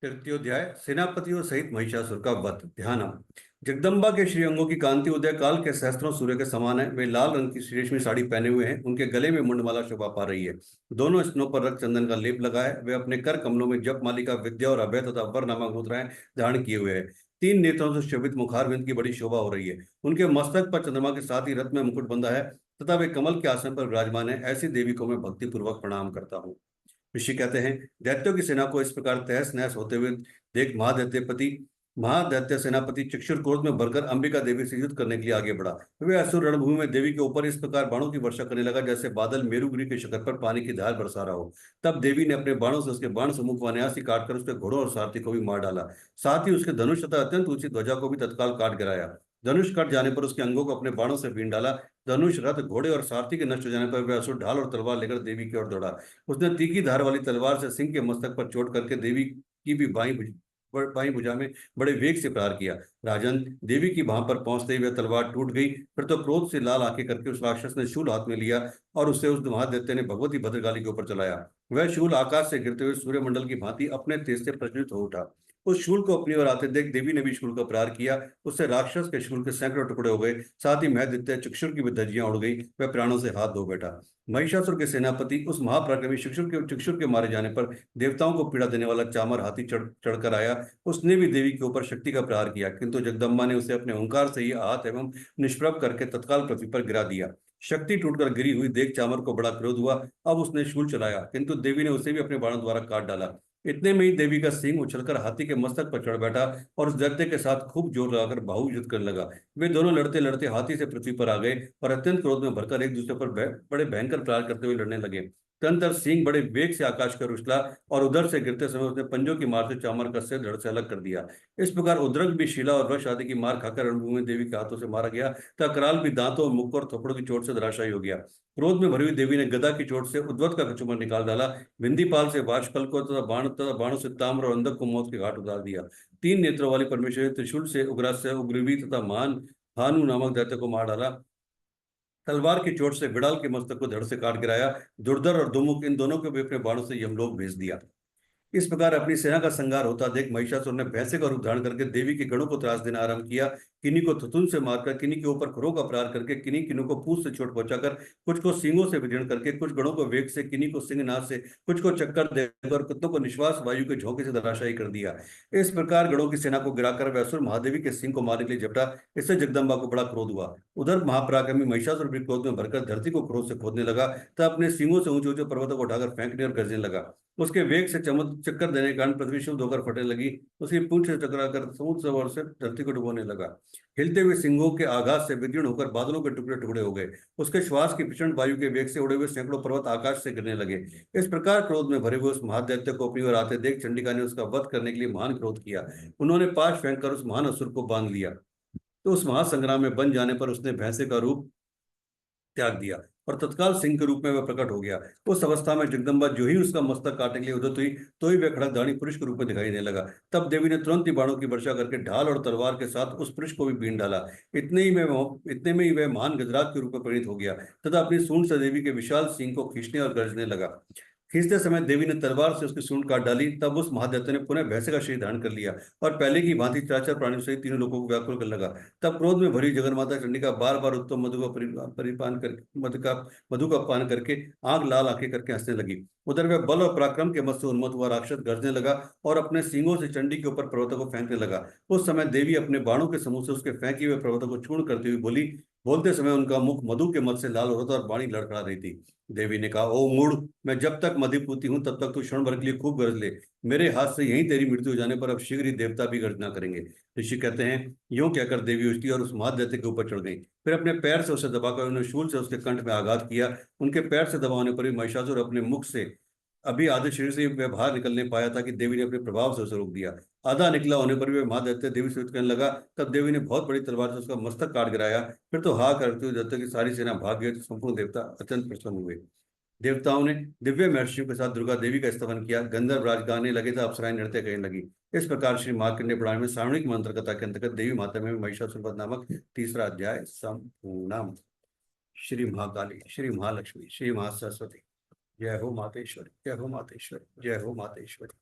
तृतीयोध्याय सेनापतियों सहित महिषासुर का वध। ध्यान। जगदम्बा के श्री अंगों की कांति उदय काल के सहस्त्रों सूर्य के समान है। वे लाल रंग की रेशमी साड़ी पहने हुए हैं। उनके गले में मुंडमाला शोभा पा रही है। दोनों स्तनों पर रक्त चंदन का लेप लगा है। वे अपने कर कमलों में जप मालिका, विद्या और अभय तथा वर नामक मुद्राएं धारण किए हुए हैं। तीन नेत्रों से शोभित मुखारविंद की बड़ी शोभा हो रही है। उनके मस्तक पर चंद्रमा के साथ ही रत्न में मुकुट बंधा है तथा वे कमल के आसन पर विराजमान है। ऐसी देवी को मैं भक्तिपूर्वक प्रणाम करता हूँ। ऋषि कहते हैं, दैत्यों की सेना को इस प्रकार तहस नहस होते हुए देख महादैत्य सेनापति चक्षुर क्रोध में भरकर अंबिका देवी से युद्ध करने के लिए आगे बढ़ा। वे असुर रणभूमि में देवी के ऊपर इस प्रकार बाणों की वर्षा करने लगा जैसे बादल मेरुगिरी के शिखर पर पानी की धार बरसा रहा हो। तब देवी ने अपने बाणों से उसके बाण समूह को अनायास काटकर उसके घोड़ों और सारथी को भी मार डाला। साथ ही उसके धनुष तथा अत्यंत ऊंची ध्वजा को भी तत्काल काट गिराया। धनुष कट जाने पर उसके अंगों को अपने बाणों से बीन डाला। धनुष, रथ, घोड़े और सारथी के नष्ट हो जाने पर वह असुर ढाल और तलवार लेकर देवी की ओर दौड़ा। उसने तीखी धार वाली तलवार से सिंह के मस्तक पर चोट करके देवी की भी बाईं भुजा में बड़े वेग से प्रहार किया। राजन, देवी की बाह पर पहुंचते ही वह तलवार टूट गई। फिर तो क्रोध से लाल आंखें करके उस राक्षस ने शूल हाथ में लिया और उसे उस महादैत्य ने भगवती भद्रकाली के ऊपर चलाया। वह शूल आकाश से गिरते हुए सूर्यमंडल की भांति अपने तेज से प्रज्वलित हो उठा। उस शूल को अपनी ओर आते देख देवी ने भी शूल का प्रहार किया। उससे राक्षस के शूल के सैकड़ों टुकड़े हो गए। साथ ही महदित्य चक्षुर की भी धज्जियां उड़ गई। वह प्राणों से हाथ धो बैठा। महिषासुर के सेनापति उस महापराक्रमी चक्षुर के मारे जाने पर देवताओं को पीड़ा देने वाला चामर हाथी चढ़कर आया। उसने भी देवी के ऊपर शक्ति का प्रहार किया, किंतु जगदम्बा ने उसे अपने ओंकार से ही आहत एवं निष्प्रभ करके तत्काल पृथ्वी पर गिरा दिया। शक्ति टूटकर गिरी हुई देख चामर को बड़ा क्रोध हुआ। अब उसने शूल चलाया, किंतु देवी ने उसे भी अपने बाणों द्वारा काट डाला। इतने में ही देवी का सिंह उछलकर हाथी के मस्तक पर चढ़ बैठा और उस दैत्य के साथ खूब जोर लगाकर बाहु युद्ध करने लगा। वे दोनों लड़ते लड़ते हाथी से पृथ्वी पर आ गए और अत्यंत क्रोध में भरकर एक दूसरे पर बड़े भयंकर प्रहार करते हुए लड़ने लगे। तदनंतर सिंह बड़े वेग से आकाश कर उछला और उधर से गिरते समय उसने पंजों की मार से चामर का सिर धड़ से अलग कर दिया। इस प्रकार उद्रक भी शिला और वृष आदि की मार खाकर रणभूमि में देवी के हाथों से मारा गया तथा कराल भी दांतों और मुख और थोपड़ों की चोट से धराशायी हो गया। क्रोध में भरी हुई देवी ने गदा की चोट से उद्वत का कचूमर निकाल डाला। विंदीपाल से वाशकल को तथा बाणों से ताम्र और अंधक को मौत के घाट उतार दिया। तीन नेत्रों वाली परमेश्वरी त्रिशूल से उग्रास्य उग्रवी तथा महान भानु नामक दैत्य को मार डाला। तलवार की चोट से बिड़ाल के मस्तक को धड़ से काट गिराया। दुर्धर और दुमुख इन दोनों को भी अपने बाणों से यमलोक भेज दिया। इस प्रकार अपनी सेना का संहार होता देख महिषासुर ने भैंसे का रूप धारण करके देवी के गणों को त्रास देना आरंभ किया। किन्हीं को थुथुन से मारकर, किन्हीं के ऊपर खुरों का प्रहार करके, किन्हीं किन्हीं को पूंछ से चोट पहुंचाकर, कुछ को सींगों से विदीर्ण करके, कुछ गणों को वेग से, किन्हीं को सिंहनाद से, कुछ को चक्कर देकर, कुत्तों को निश्वास वायु के झोंके से धराशायी कर दिया। इस प्रकार गणों की सेना को गिराकर वह असुर महादेवी के सिंह को मारने के लिए झपटा। इससे जगदम्बा को बड़ा क्रोध हुआ। उधर महापराक्रमी महिषासुर भी क्रोध में भरकर धरती को क्रोध से खोदने लगा तथा अपने सींगों से ऊंचे ऊंचे पर्वतों को उठाकर फेंकने और गरजने लगा। उसके वेग से चक्कर देने के कारण पृथ्वी शुद्ध होकर फटने लगी। उसकी पूंछ से टकराकर समुद्र सरोवर से धरती को डुबोने लगा। हिलते हुए सिंहों के आघात से विदीर्ण होकर बादलों के टुकड़े टुकड़े हो गए। उसके श्वास की प्रचंड वायु के वेग से उड़े हुए सैकड़ों पर्वत आकाश से गिरने लगे। इस प्रकार क्रोध में भरे हुए उस महादैत्य को अपनी ओर आते देख चंडिका ने उसका वध करने के लिए महान क्रोध किया। उन्होंने पाश फेंककर उस महान असुर को बांध लिया। तो उस महासंग्राम में बन जाने पर उसने भैंसे का रूप त्याग दिया और तत्काल सिंह के रूप में वह प्रकट हो गया। उस अवस्था में जगदम्बा जो ही उसका मस्तक काटने के लिए उद्यत हुई, तो ही वह खड़कधारी पुरुष के रूप में दिखाई देने लगा। तब देवी ने तुरंत ही बाणों की वर्षा करके ढाल और तलवार के साथ उस पुरुष को भी बीन डाला। इतने में ही वह महान गजराज के रूप में परिणित हो गया तथा अपनी सूंड से देवी के विशाल सिंह को खींचने और गरजने लगा। खींचते समय देवी ने तलवार से उसकी सूंड काट डाली। तब उस महादैत्य ने पुनः भैंसे का शरीर धारण कर लिया और पहले की भांति चराचर प्राणियों सहित तीनों लोगों को व्याकुल करने लगा। तब क्रोध में भरी जगन्माता चंडिका बार बार उत्तम मधु का पान करके आंख लाल आंखें करके हंसने लगी। उधर वह बल और पराक्रम के मद से उन्मत्त हुआ राक्षस गरजने लगा और अपने सींगों से चंडी के ऊपर पर्वतों को फेंकने लगा। उस समय देवी अपने बाणों के समूह से उसके फेंके हुए पर्वतों को चूर्ण करते हुए बोली। बोलते समय उनका मुख मधु के मद से लाल हो रहा था और वाणी लड़खड़ा रही थी। देवी ने कहा, ओ मूढ़, मैं जब तक मधु पूती हूं तब तक तू क्षण भर के लिए खूब गरज ले। मेरे हाथ से यहीं तेरी मृत्यु हो जाने पर अब शीघ्र ही देवता भी गर्जना करेंगे। ऋषि कहते हैं, यूं कहकर देवी उछली और उस महादैत्य के ऊपर चढ़ गई। फिर अपने पैर से उसे दबाकर उन्होंने शूल से उसके कंठ में आघात किया। उनके पैर से दबाने पर भी महिषासुर अपने मुख से अभी आधे शरीर से वह बाहर निकलने पाया था कि देवी ने अपने प्रभाव से उसे रोक दिया। आधा निकला होने पर भी वह महादैत्य देवी से युद्ध करने लगा। तब देवी ने बहुत बड़ी तलवार से उसका मस्तक काट गिराया। फिर तो हा करते हुए दैत्य की सारी सेना भाग गई तो संपूर्ण देवता अत्यंत प्रसन्न हुए। देवताओं ने दिव्य महर्षियों के साथ दुर्गा देवी का स्तवन किया। गंधर्व राज गाने लगे थे, अप्सराएं नृत्य करने लगी। इस प्रकार श्री मार्कंडेय पुराण में सारणिक मंत्र कथा के अंतर्गत देवी माता में महिषासुर वध नामक तीसरा अध्याय संपूर्ण। श्री महाकाली, श्री महालक्ष्मी, श्री महासरस्वती। जय हो मातेश्वरी, जय हो मातेश्वरी, जय हो मातेश्वरी।